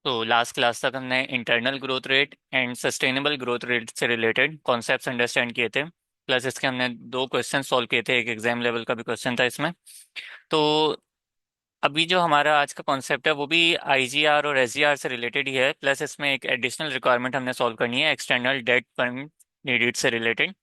तो last class तक हमने internal growth rate and sustainable growth rate से रिलेटेड कॉन्सेप्ट्स अंडरस्टैंड किए थे। प्लस इसके हमने दो क्वेश्चन सॉल्व किए थे, एक एग्जाम लेवल का भी क्वेश्चन था इसमें। तो अभी जो हमारा आज का कॉन्सेप्ट है वो भी आईजीआर और एसजीआर से रिलेटेड ही है, प्लस इसमें एक एडिशनल रिक्वायरमेंट हमने सॉल्व करनी है, एक्सटर्नल डेट फंड नीडेड से रिलेटेड।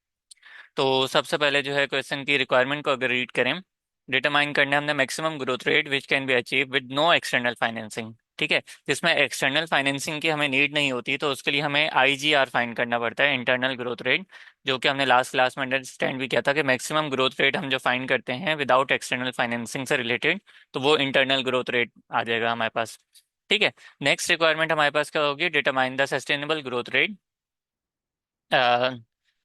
तो सबसे पहले जो है क्वेश्चन की रिक्वायरमेंट को अगर रीड करें, डिटरमाइन करना है हमने maximum growth rate which can be achieve with no external financing. ठीक है, जिसमें एक्सटर्नल फाइनेंसिंग की हमें नीड नहीं होती, तो उसके लिए हमें आईजीआर फाइंड करना पड़ता है, इंटरनल ग्रोथ रेट। जो कि हमने लास्ट क्लास में अंडरस्टैंड भी किया था कि मैक्सिमम ग्रोथ रेट हम जो फाइंड करते हैं विदाउट एक्सटर्नल फाइनेंसिंग से रिलेटेड, तो वो इंटरनल ग्रोथ रेट आ जाएगा हमारे पास। ठीक है। नेक्स्ट रिक्वायरमेंट हमारे पास क्या होगी, determine the sustainable growth rate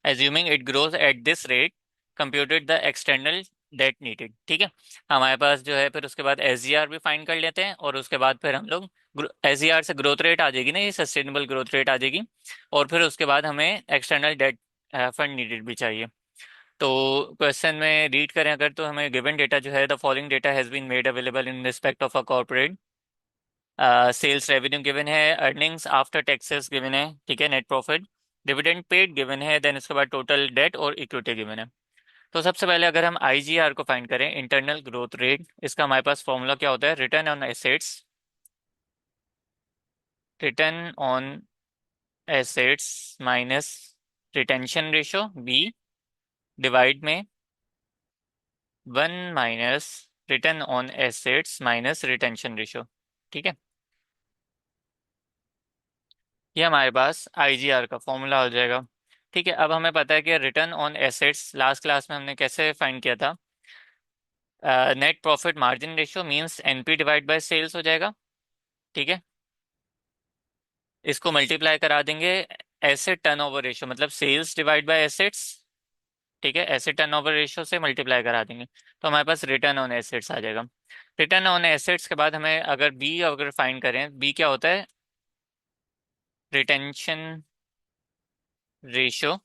assuming it grows at this rate computed the external debt needed. ठीक है, हमारे पास जो है फिर उसके बाद एसजीआर भी फाइंड कर लेते हैं, और उसके बाद फिर हम लोग एसजीआर से ग्रोथ रेट आ जाएगी ना, ये सस्टेनेबल ग्रोथ रेट आ जाएगी। और फिर उसके बाद हमें एक्सटर्नल डेट फंड नीडेड भी चाहिए। तो क्वेश्चन में रीड करें अगर, तो हमें गिवन डेटा जो है, the following data has been made available in respect of a corporate. Sales revenue given है, अर्निंग्स आफ्टर टैक्सेस गिवन है, ठीक है, net profit, dividend paid given है, देन उसके बाद टोटल डेट और इक्विटी गिवन है। तो सबसे पहले अगर हम आईजीआर को फाइंड करें, इंटरनल ग्रोथ रेट, इसका हमारे पास फॉर्मूला क्या होता है, return on assets, return on assets minus retention ratio B, divide में 1 minus return on assets minus retention ratio. ठीक है, ये हमारे पास आईजीआर का फॉर्मूला हो जाएगा। ठीक है, अब हमें पता है कि return on assets last class में हमने कैसे फाइंड किया था, net profit margin ratio means NP divide by sales हो जाएगा। ठीक है, इसको मल्टीप्लाई करा देंगे एसेट टर्नओवर रेशियो, मतलब सेल्स डिवाइड बाय एसेट्स। ठीक है, एसेट टर्नओवर रेशियो से मल्टीप्लाई करा देंगे, तो हमारे पास रिटर्न ऑन एसेट्स आ जाएगा। रिटर्न ऑन एसेट्स के बाद हमें अगर बी अगर फाइंड करें, बी क्या होता है, रिटेंशन रेशियो।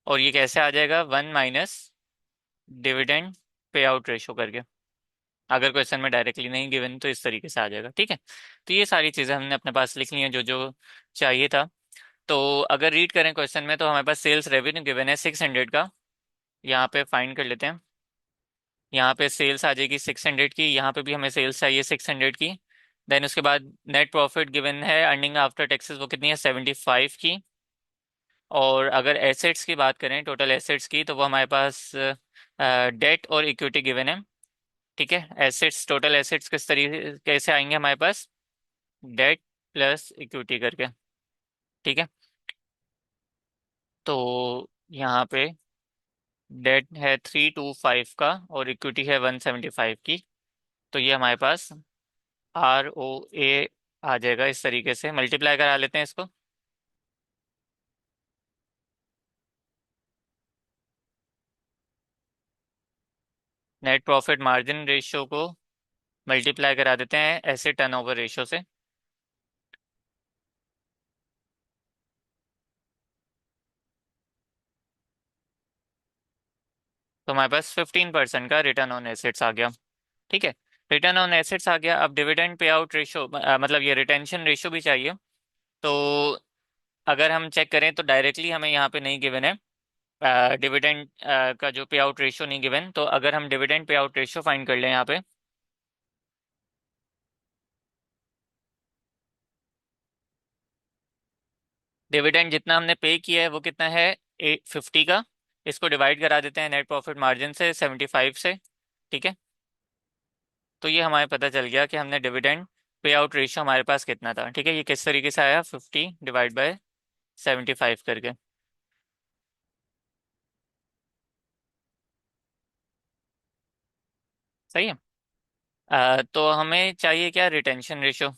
और ये कैसे आ जाएगा, 1 minus dividend pay out ratio करके। अगर क्वेश्चन में डायरेक्टली नहीं गिवन तो इस तरीके से आ जाएगा। ठीक है, तो ये सारी चीज़ें हमने अपने पास लिख ली हैं जो जो चाहिए था। तो अगर रीड करें क्वेश्चन में, तो हमारे पास सेल्स रेवेन्यू गिवन है 600 का, यहाँ पे फाइंड कर लेते हैं। यहाँ पे सेल्स आ जाएगी 600 की, यहाँ पे भी हमें सेल्स चाहिए 600 की। देन उसके बाद नेट प्रॉफिट गिवन है, अर्निंग आफ्टर टैक्सेस वो कितनी है, 75 की। और अगर एसेट्स की बात करें, टोटल एसेट्स की, तो वो हमारे पास डेट और इक्विटी गिवन है। ठीक है, एसेट्स, टोटल एसेट्स किस तरीके से आएंगे हमारे पास, डेट प्लस इक्विटी करके। ठीक है, तो यहाँ पे डेट है 325 का और इक्विटी है 175 की। तो ये हमारे पास ROA आ जाएगा, इस तरीके से मल्टीप्लाई करा लेते हैं इसको। नेट प्रॉफिट मार्जिन रेशियो को मल्टीप्लाई करा देते हैं एसेट टर्नओवर रेशियो से। तो हमारे पास 15% का रिटर्न ऑन एसेट्स आ गया। ठीक है, रिटर्न ऑन एसेट्स आ गया। अब डिविडेंड पे आउट रेशियो, मतलब ये रिटेंशन रेशियो भी चाहिए। तो अगर हम चेक करें तो डायरेक्टली हमें यहाँ पे नहीं गिवन है डिविडेंड का जो पे आउट रेशियो नहीं गिवन, तो अगर हम dividend pay out ratio find कर लें यहाँ पे, डिविडेंड जितना हमने पे किया है वो कितना है, 850 का। इसको डिवाइड करा देते हैं नेट प्रॉफिट मार्जिन से, 75 से। ठीक है, तो ये हमें पता चल गया कि हमने डिविडेंड पे आउट रेशियो हमारे पास कितना था। ठीक है, ये किस तरीके से आया, 50 डिवाइड बाय 75 करके। सही है। तो हमें चाहिए क्या, रिटेंशन रेशियो।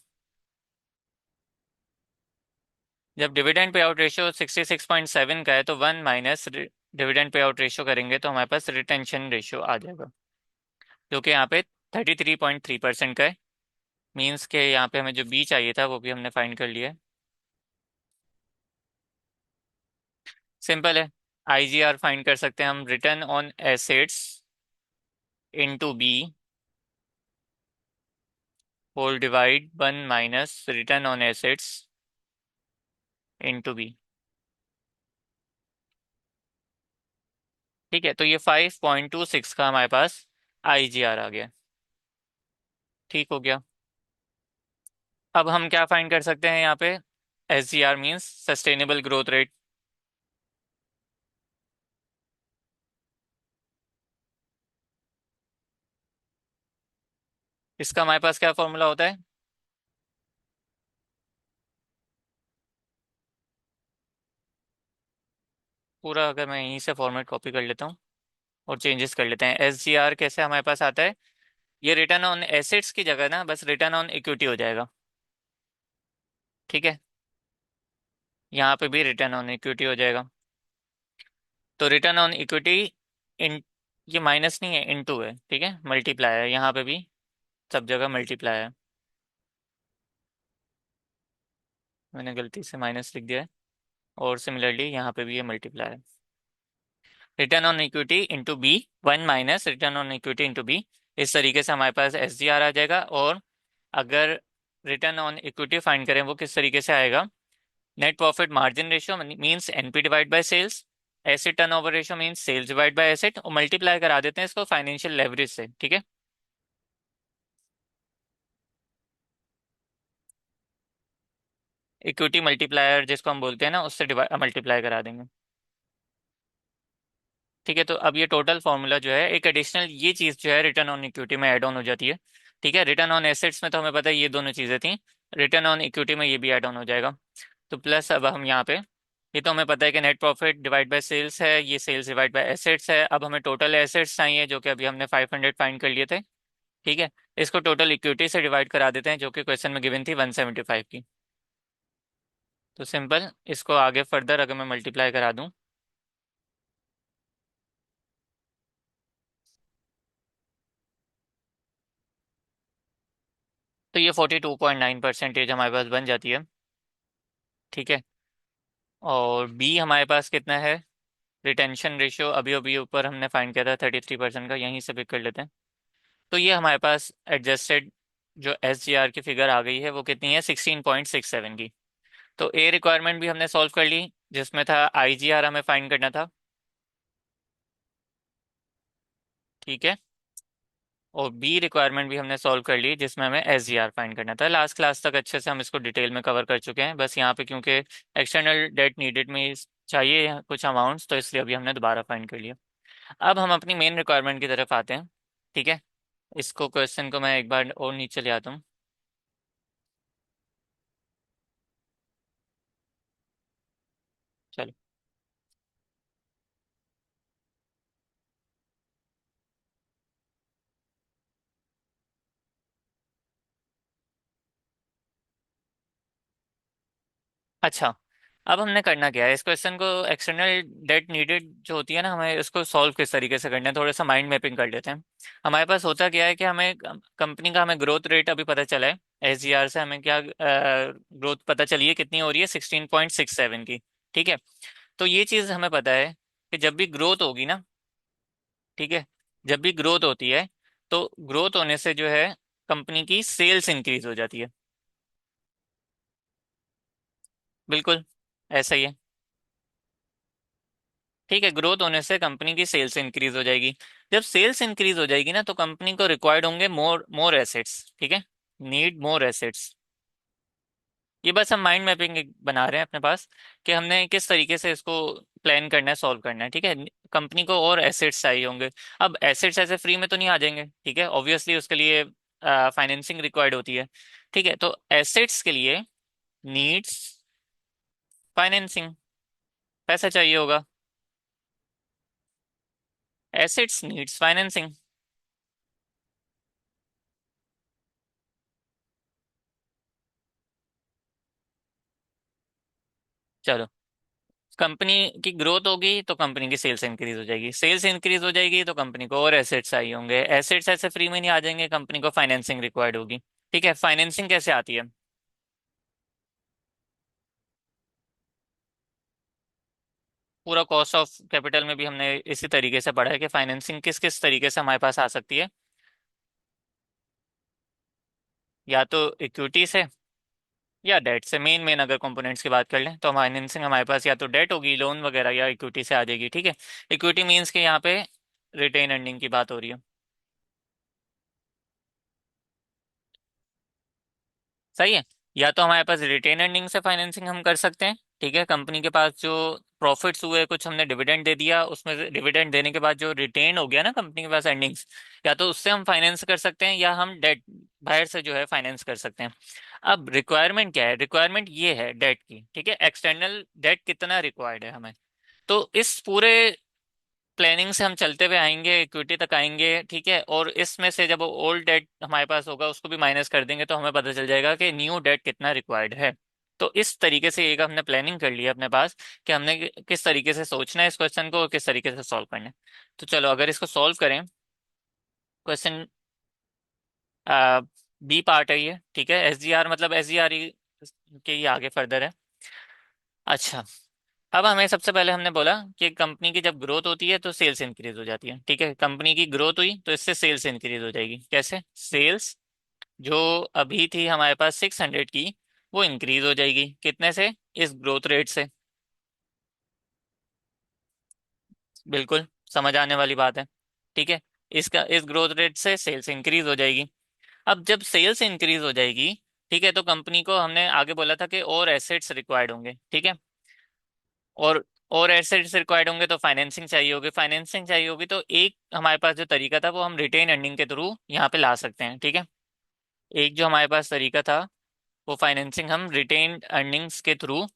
जब डिविडेंड पे आउट रेशियो 66.7 का है, तो 1 minus dividend pay out ratio करेंगे तो हमारे पास रिटेंशन रेशियो आ जाएगा, जो कि यहाँ पे 33.3% का है। मीन्स के यहाँ पे हमें जो बी चाहिए था वो भी हमने फाइंड कर लिया है। सिंपल है, आईजीआर फाइंड कर सकते हैं हम, return on assets into B whole divide 1 minus return on assets into B. ठीक है, तो ये 5.26 का हमारे पास आईजीआर आ गया। ठीक हो गया। अब हम क्या फाइंड कर सकते हैं यहाँ पे? SGR means sustainable growth rate. इसका हमारे पास क्या फॉर्मूला होता है? पूरा अगर मैं यहीं से फॉर्मेट कॉपी कर लेता हूँ और चेंजेस कर लेते हैं, एसजीआर कैसे हमारे पास आता है? ये रिटर्न ऑन एसेट्स की जगह ना बस रिटर्न ऑन इक्विटी हो जाएगा। ठीक है, यहाँ पे भी रिटर्न ऑन इक्विटी हो जाएगा। तो रिटर्न ऑन इक्विटी इन, ये माइनस नहीं है, इनटू है। ठीक है, मल्टीप्लाई है यहाँ पे भी, सब जगह मल्टीप्लाई है। मैंने गलती से माइनस लिख दिया है। और सिमिलरली यहाँ पे भी ये मल्टीप्लाई है। Return on equity into B, 1 minus return on equity into B. इस तरीके से हमारे पास एस आ जाएगा। और अगर रिटर्न ऑन इक्विटी फाइंड करें वो किस तरीके से आएगा? Net profit margin ratio means NP divide by sales, asset turnover ratio means sales divide by asset, और मल्टीप्लाई करा देते हैं इसको फाइनेंशियल लेवरेज से। ठीक है, इक्विटी मल्टीप्लायर जिसको हम बोलते हैं ना, उससे मल्टीप्लाई करा देंगे। ठीक है, तो अब ये टोटल फॉर्मूला जो है, एक एडिशनल ये चीज़ जो है रिटर्न ऑन इक्विटी में ऐड ऑन हो जाती है। ठीक है, रिटर्न ऑन एसेट्स में तो हमें पता है ये दोनों चीज़ें थी, रिटर्न ऑन इक्विटी में ये भी ऐड ऑन हो जाएगा। तो प्लस अब हम यहाँ पे, ये तो हमें पता है कि net profit divide by sales है, ये सेल्स डिवाइड बाय एसेट्स है। अब हमें टोटल एसेट्स चाहिए जो कि अभी हमने 500 फाइंड कर लिए थे। ठीक है, इसको टोटल इक्विटी से डिवाइड करा देते हैं जो कि क्वेश्चन में गिवन थी 175 की। तो सिंपल, इसको आगे फर्दर अगर मैं मल्टीप्लाई करा दूं, तो ये 42.9% हमारे पास बन जाती है। ठीक है, और बी हमारे पास कितना है? रिटेंशन रेशियो अभी अभी ऊपर हमने फाइंड किया था 33% का, यहीं से पिक कर लेते हैं। तो ये हमारे पास एडजस्टेड जो एस जी आर की फिगर आ गई है वो कितनी है? 16.67 की। तो ए रिक्वायरमेंट भी हमने सॉल्व कर ली जिसमें था आई जी आर हमें फाइंड करना था। ठीक है, और बी रिक्वायरमेंट भी हमने सॉल्व कर ली जिसमें हमें एस जी आर फाइंड करना था। लास्ट क्लास तक अच्छे से हम इसको डिटेल में कवर कर चुके हैं, बस यहाँ पे क्योंकि एक्सटर्नल डेट नीडेड में चाहिए कुछ अमाउंट्स, तो इसलिए अभी हमने दोबारा फाइंड कर लिया। अब हम अपनी मेन रिक्वायरमेंट की तरफ आते हैं। ठीक है, इसको क्वेश्चन को मैं एक बार और नीचे ले आता हूँ। चलो। अच्छा, अब हमने करना क्या है? इस क्वेश्चन को एक्सटर्नल डेट नीडेड जो होती है ना, हमें इसको सॉल्व किस तरीके से करना है, थोड़ा सा माइंड मैपिंग कर लेते हैं। हमारे पास होता क्या है कि हमें कंपनी का हमें ग्रोथ रेट अभी पता चला है। एसजीआर से हमें क्या ग्रोथ पता चली है, कितनी हो रही है? 16.67 की। ठीक है, तो ये चीज़ हमें पता है कि जब भी ग्रोथ होगी ना, ठीक है, जब भी ग्रोथ होती है तो ग्रोथ होने से जो है कंपनी की सेल्स इंक्रीज हो जाती है। बिल्कुल ऐसा ही है। ठीक है, ग्रोथ होने से कंपनी की सेल्स इंक्रीज हो जाएगी। जब सेल्स इंक्रीज हो जाएगी ना तो कंपनी को रिक्वायर्ड होंगे मोर मोर एसेट्स। ठीक है, नीड मोर एसेट्स। ये बस हम माइंड मैपिंग बना रहे हैं अपने पास कि हमने किस तरीके से इसको प्लान करना है, सॉल्व करना है। ठीक है, कंपनी को और एसेट्स चाहिए होंगे। अब एसेट्स ऐसे फ्री में तो नहीं आ जाएंगे, ठीक है, ऑब्वियसली उसके लिए फाइनेंसिंग रिक्वायर्ड होती है। ठीक है, तो एसेट्स के लिए नीड्स फाइनेंसिंग, पैसा चाहिए होगा। Assets needs financing. चलो, कंपनी की ग्रोथ होगी तो कंपनी की सेल्स इंक्रीज हो जाएगी, सेल्स इंक्रीज हो जाएगी तो कंपनी को और एसेट्स चाहिए होंगे, एसेट्स ऐसे फ्री में नहीं आ जाएंगे, कंपनी को फाइनेंसिंग रिक्वायर्ड होगी। ठीक है, फाइनेंसिंग कैसे आती है? पूरा कॉस्ट ऑफ कैपिटल में भी हमने इसी तरीके से पढ़ा है कि फाइनेंसिंग किस किस तरीके से हमारे पास आ सकती है। या तो इक्विटी से या डेट से। मेन मेन अगर कंपोनेंट्स की बात कर लें तो फाइनेंसिंग हमारे पास या तो डेट होगी, लोन वगैरह, या इक्विटी से आ जाएगी। ठीक है। इक्विटी मीन्स के यहाँ पे रिटेन अर्निंग की बात हो रही है। सही है। या तो हमारे पास रिटेन अर्निंग से फाइनेंसिंग हम कर सकते हैं। ठीक है। कंपनी के पास जो प्रॉफिट्स हुए, कुछ हमने डिविडेंड दे दिया, उसमें से डिविडेंड देने के बाद जो रिटेन हो गया ना कंपनी के पास अर्निंग्स, या तो उससे हम फाइनेंस कर सकते हैं, या हम डेट बाहर से जो है फाइनेंस कर सकते हैं। अब रिक्वायरमेंट क्या है? रिक्वायरमेंट ये है डेट की। ठीक है। एक्सटर्नल डेट कितना रिक्वायर्ड है हमें, तो इस पूरे प्लानिंग से हम चलते हुए आएंगे, इक्विटी तक आएंगे। ठीक है। और इसमें से जब ओल्ड डेट हमारे पास होगा उसको भी माइनस कर देंगे, तो हमें पता चल जाएगा कि न्यू डेट कितना रिक्वायर्ड है। तो इस तरीके से एक हमने प्लानिंग कर लिया अपने पास कि हमने किस तरीके से सोचना है इस क्वेश्चन को और किस तरीके से सॉल्व करना है। तो चलो अगर इसको सॉल्व करें। क्वेश्चन बी पार्ट है ये। ठीक है। SGR मतलब SGR के ये आगे फर्दर है। अच्छा। अब हमें सबसे पहले हमने बोला कि कंपनी की जब ग्रोथ होती है तो सेल्स इंक्रीज हो जाती है। ठीक है। कंपनी की ग्रोथ हुई तो इससे सेल्स इंक्रीज हो जाएगी। कैसे? सेल्स जो अभी थी हमारे पास 600 की, वो इंक्रीज हो जाएगी कितने से? इस ग्रोथ रेट से। बिल्कुल समझ आने वाली बात है। ठीक है। इसका इस ग्रोथ रेट से सेल्स इंक्रीज हो जाएगी। अब जब सेल्स इंक्रीज हो जाएगी, ठीक है, तो कंपनी को हमने आगे बोला था कि और एसेट्स रिक्वायर्ड होंगे। ठीक है। और और एसेट्स रिक्वायर्ड होंगे तो फाइनेंसिंग चाहिए होगी। फाइनेंसिंग चाहिए होगी तो एक हमारे पास जो तरीका था वो हम रिटेन अर्निंग के थ्रू यहाँ पे ला सकते हैं। ठीक है। एक जो हमारे पास तरीका था वो फाइनेंसिंग हम रिटेन अर्निंग्स के थ्रू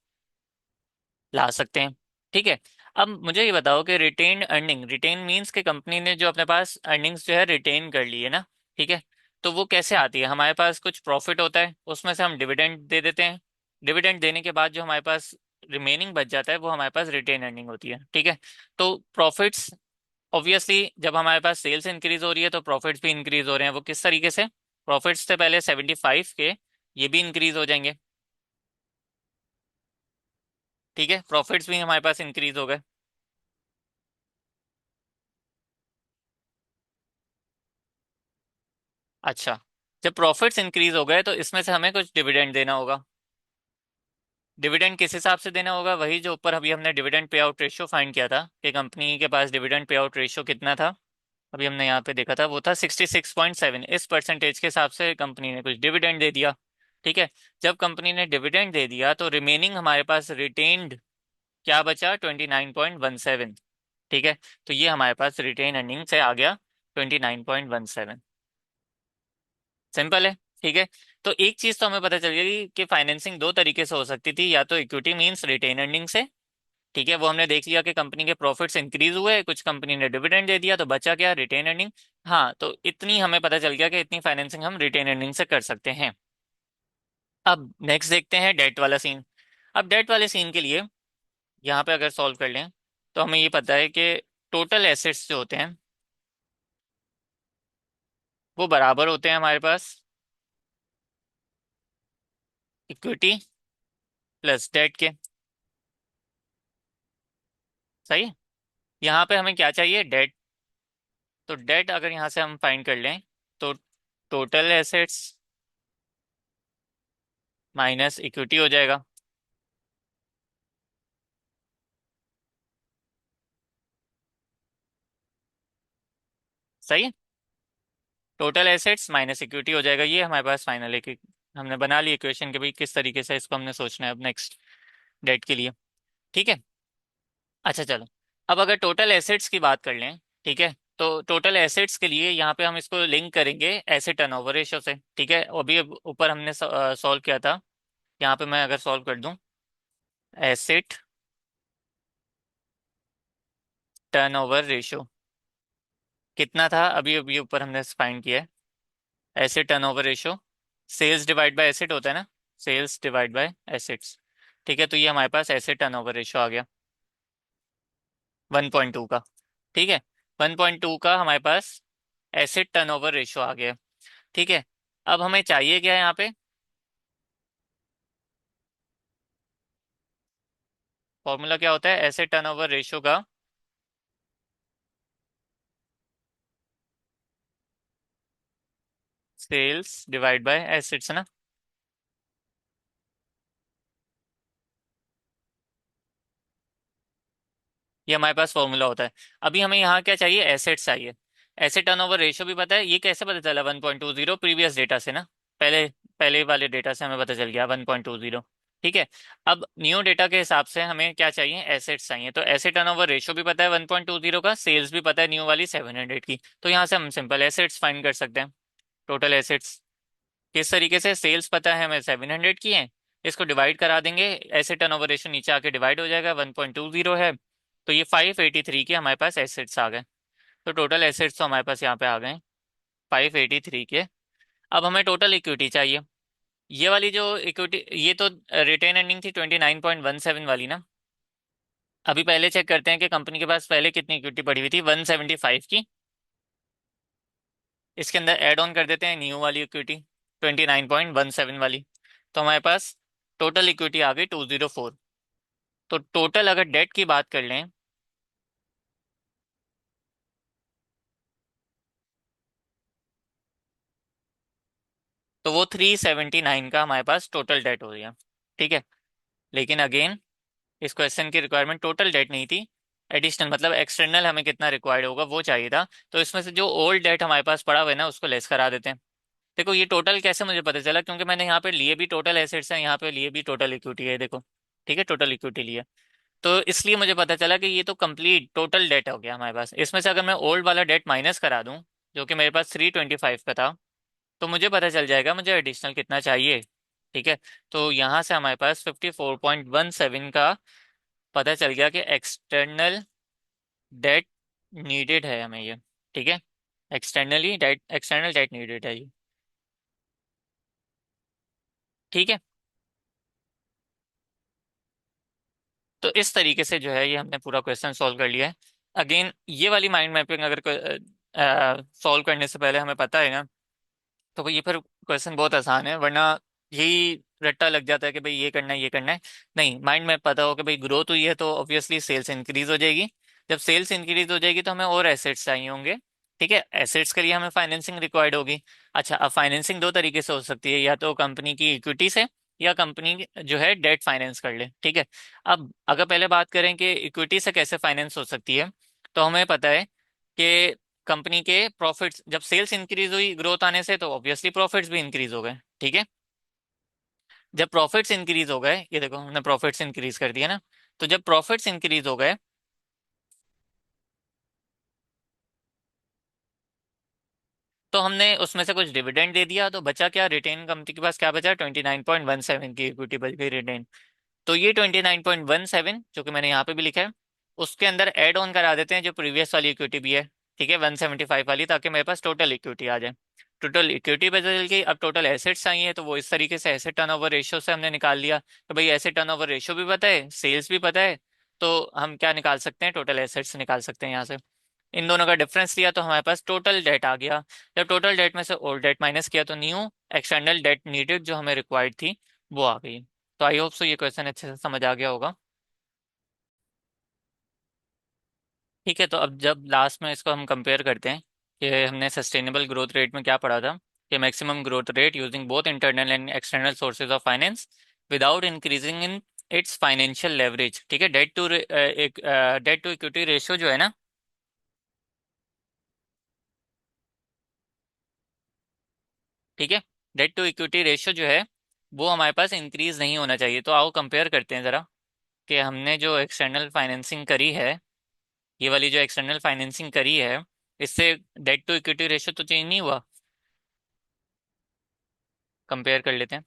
ला सकते हैं। ठीक है। अब मुझे ये बताओ कि रिटेन अर्निंग, रिटेन मीन्स कि कंपनी ने जो अपने पास अर्निंग्स जो है रिटेन कर ली है ना। ठीक है। तो वो कैसे आती है? हमारे पास कुछ प्रॉफिट होता है, उसमें से हम डिविडेंड दे देते हैं। डिविडेंड देने के बाद जो हमारे पास रिमेनिंग बच जाता है वो हमारे पास रिटेन अर्निंग होती है। ठीक है। तो प्रॉफिट्स, ऑब्वियसली जब हमारे पास सेल्स इंक्रीज हो रही है तो प्रॉफिट्स भी इंक्रीज हो रहे हैं। वो किस तरीके से? प्रॉफिट्स से पहले 75 के ये भी इंक्रीज हो जाएंगे। ठीक है। प्रॉफिट्स भी हमारे पास इंक्रीज हो गए। अच्छा। जब प्रॉफिट्स इंक्रीज हो गए तो इसमें से हमें कुछ डिविडेंड देना होगा। डिविडेंड किस हिसाब से देना होगा? वही जो ऊपर अभी हमने dividend pay out ratio find किया था कि कंपनी के पास डिविडेंड पे आउट रेशियो कितना था। अभी हमने यहाँ पे देखा था वो था 66.7। इस परसेंटेज के हिसाब से कंपनी ने कुछ डिविडेंड दे दिया। ठीक है। जब कंपनी ने डिविडेंड दे दिया तो रिमेनिंग हमारे पास रिटेन्ड क्या बचा? 29.17। ठीक है। तो ये हमारे पास रिटेन अर्निंग से आ गया 29.17। सिंपल है। ठीक है। तो एक चीज तो हमें पता चल गई कि फाइनेंसिंग दो तरीके से हो सकती थी, या तो इक्विटी मींस रिटेन अर्निंग से। ठीक है। वो हमने देख लिया कि कंपनी के प्रॉफिट्स इंक्रीज हुए, कुछ कंपनी ने डिविडेंड दे दिया तो बचा क्या? Retain earning. हाँ, तो इतनी हमें पता चल गया कि इतनी फाइनेंसिंग हम रिटेन अर्निंग से कर सकते हैं। अब नेक्स्ट देखते हैं डेट वाला सीन। अब डेट वाले सीन के लिए यहाँ पे अगर सॉल्व कर लें तो हमें ये पता है कि टोटल एसेट्स जो होते हैं वो बराबर होते हैं हमारे पास इक्विटी प्लस डेट के। सही है। यहाँ पे हमें क्या चाहिए? डेट। तो डेट अगर यहाँ से हम फाइंड कर लें तो टोटल एसेट्स माइनस इक्विटी हो जाएगा। सही है। टोटल एसेट्स माइनस इक्विटी हो जाएगा। ये हमारे पास फाइनल एक हमने बना ली इक्वेशन के भी किस तरीके से इसको हमने सोचना है अब नेक्स्ट डेट के लिए। ठीक है। अच्छा चलो। अब अगर टोटल एसेट्स की बात कर लें, ठीक है, तो टोटल एसेट्स के लिए यहाँ पे हम इसको लिंक करेंगे एसेट टर्नओवर रेशियो से। ठीक है। अभी ऊपर हमने सॉल्व किया था। यहाँ पे मैं अगर सॉल्व कर दूं, एसेट टर्नओवर रेशियो कितना था? अभी अभी ऊपर हमने फाइंड किया है। Asset turnover ratio sales divide by asset होता है ना। Sales divide by assets. ठीक है। तो ये हमारे पास एसेट टर्नओवर रेशियो आ गया 1.2 का। ठीक है। 1.2 का हमारे पास एसेट टर्नओवर रेशियो आ गया। ठीक है। अब हमें चाहिए क्या है यहाँ पे? फॉर्मूला क्या होता है एसेट टर्नओवर रेशियो का? सेल्स डिवाइड बाय एसेट्स ना। ये हमारे पास फॉर्मूला होता है। अभी हमें यहाँ क्या चाहिए, एसेट्स चाहिए। एसेट टर्नओवर रेशियो भी पता है, ये कैसे पता चला 1.20, प्रीवियस डेटा से ना। पहले पहले वाले डेटा से हमें पता चल गया 1.20। ठीक है। अब न्यू डेटा के हिसाब से हमें क्या चाहिए, एसेट्स चाहिए। तो एसेट टर्नओवर रेशियो भी पता है 1.20 का, सेल्स भी पता है न्यू वाली 700 की। तो यहाँ से हम सिंपल एसेट्स फाइंड कर सकते हैं, टोटल एसेट्स। किस तरीके से, सेल्स पता है हमें 700 की है, इसको डिवाइड करा देंगे, एसेट टर्नओवर रेशियो नीचे आके डिवाइड हो जाएगा, 1.20 है। तो ये 583 के हमारे पास एसेट्स आ गए। तो टोटल एसेट्स तो हमारे पास यहाँ पे आ गए 583 के। अब हमें टोटल इक्विटी चाहिए। ये वाली जो इक्विटी, ये तो रिटेन अर्निंग थी 29.17 वाली ना। अभी पहले चेक करते हैं कि कंपनी के पास पहले कितनी इक्विटी पड़ी हुई थी, 175 की। इसके अंदर ऐड ऑन कर देते हैं न्यू वाली इक्विटी 29.17 वाली। तो हमारे पास टोटल इक्विटी आ गई 204। तो टोटल अगर डेट की बात कर लें, तो वो 379 का हमारे पास टोटल डेट हो गया। ठीक है। लेकिन अगेन, इस क्वेश्चन की रिक्वायरमेंट टोटल डेट नहीं थी, एडिशनल मतलब एक्सटर्नल हमें कितना रिक्वायर्ड होगा वो चाहिए था। तो इसमें से जो ओल्ड डेट हमारे पास पड़ा हुआ है ना, उसको लेस करा देते हैं। देखो ये टोटल कैसे मुझे पता चला, क्योंकि मैंने यहाँ पे लिए भी टोटल एसेट्स हैं, यहाँ पे लिए भी टोटल इक्विटी है, देखो। ठीक है, टोटल इक्विटी लिए। तो इसलिए मुझे पता चला कि ये तो कंप्लीट टोटल डेट हो गया हमारे पास। इसमें से अगर मैं ओल्ड वाला डेट माइनस करा दूं, जो कि मेरे पास 325 का था, तो मुझे पता चल जाएगा मुझे एडिशनल कितना चाहिए। ठीक है। तो यहाँ से हमारे पास 54.17 का पता चल गया कि एक्सटर्नल डेट नीडेड है हमें ये। ठीक है। एक्सटर्नल डेट नीडेड है ये। ठीक है। तो इस तरीके से जो है ये हमने पूरा क्वेश्चन सॉल्व कर लिया है। अगेन ये वाली माइंड मैपिंग अगर सॉल्व करने से पहले हमें पता है ना, तो भाई ये फिर क्वेश्चन बहुत आसान है। वरना यही रट्टा लग जाता है कि भाई ये करना है ये करना है। नहीं, माइंड में पता हो कि भाई ग्रोथ हुई है तो ऑब्वियसली सेल्स इंक्रीज हो जाएगी। जब सेल्स इंक्रीज हो जाएगी तो हमें और एसेट्स चाहिए होंगे। ठीक है, एसेट्स के लिए हमें फाइनेंसिंग रिक्वायर्ड होगी। अच्छा, अब फाइनेंसिंग दो तरीके से हो सकती है, या तो कंपनी की इक्विटी से, या कंपनी जो है डेट फाइनेंस कर ले। ठीक है। अब अगर पहले बात करें कि इक्विटी से कैसे फाइनेंस हो सकती है, तो हमें पता है कि कंपनी के प्रॉफिट्स, जब सेल्स इंक्रीज हुई ग्रोथ आने से, तो ऑब्वियसली प्रॉफिट्स भी इंक्रीज हो गए। ठीक है। जब प्रॉफिट्स इंक्रीज हो गए, ये देखो हमने प्रॉफिट्स इंक्रीज कर दिया ना, तो जब प्रॉफिट्स इंक्रीज हो गए, तो हमने उसमें से कुछ डिविडेंड दे दिया, तो बचा क्या, रिटेन कंपनी के पास क्या बचा, 29.17 की इक्विटी बच गई रिटेन। तो ये 29.17 जो कि मैंने यहाँ पे भी लिखा है, उसके अंदर ऐड ऑन करा देते हैं जो प्रीवियस वाली इक्विटी भी है। ठीक है, 175 वाली, ताकि मेरे पास टोटल इक्विटी आ जाए। टोटल इक्विटी बदल गई, अब टोटल एसेट्स चाहिए, तो वो इस तरीके से एसेट टर्नओवर रेशियो से हमने निकाल लिया। तो भाई एसेट टर्नओवर रेशियो भी पता है, सेल्स भी पता है, तो हम क्या निकाल सकते हैं, टोटल एसेट्स निकाल सकते हैं यहाँ से। इन दोनों का डिफरेंस लिया तो हमारे पास टोटल डेट आ गया। जब टोटल डेट में से ओल्ड डेट माइनस किया, तो न्यू एक्सटर्नल डेट नीडेड जो हमें रिक्वायर्ड थी वो आ गई। तो आई होप सो ये क्वेश्चन अच्छे से समझ आ गया होगा। ठीक है। तो अब जब लास्ट में इसको हम कंपेयर करते हैं कि हमने सस्टेनेबल ग्रोथ रेट में क्या पढ़ा था, कि maximum growth rate using both internal and external sources of finance without increasing in its financial leverage. ठीक है, डेट टू इक्विटी रेशियो जो है ना, ठीक है, डेट टू इक्विटी रेशियो जो है वो हमारे पास इंक्रीज नहीं होना चाहिए। तो आओ कंपेयर करते हैं ज़रा, कि हमने जो एक्सटर्नल फाइनेंसिंग करी है, ये वाली जो एक्सटर्नल फाइनेंसिंग करी है, इससे डेट टू इक्विटी रेशियो तो चेंज नहीं हुआ। कंपेयर कर लेते हैं।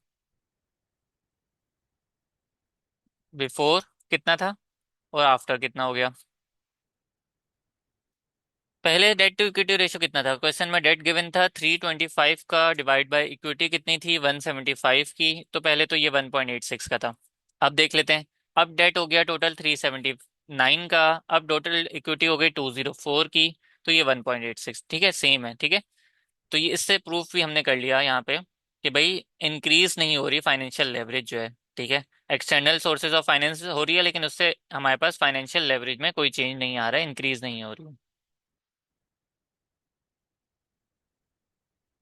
बिफोर कितना था और आफ्टर कितना हो गया। पहले डेट टू इक्विटी रेशियो कितना था, क्वेश्चन में डेट गिवन था 325 का, डिवाइड बाय इक्विटी कितनी थी 175 की, तो पहले तो ये 1.86 का था। अब देख लेते हैं। अब डेट हो गया टोटल 379 का, अब टोटल इक्विटी हो गई 204 की, तो ये 1.86, ठीक है, सेम है। ठीक है। तो ये इससे प्रूफ भी हमने कर लिया यहाँ पे कि भाई इंक्रीज नहीं हो रही फाइनेंशियल लेवरेज जो है। ठीक है, एक्सटर्नल सोर्सेज ऑफ फाइनेंस हो रही है, लेकिन उससे हमारे पास फाइनेंशियल लेवरेज में कोई चेंज नहीं आ रहा है, इंक्रीज नहीं हो रही है।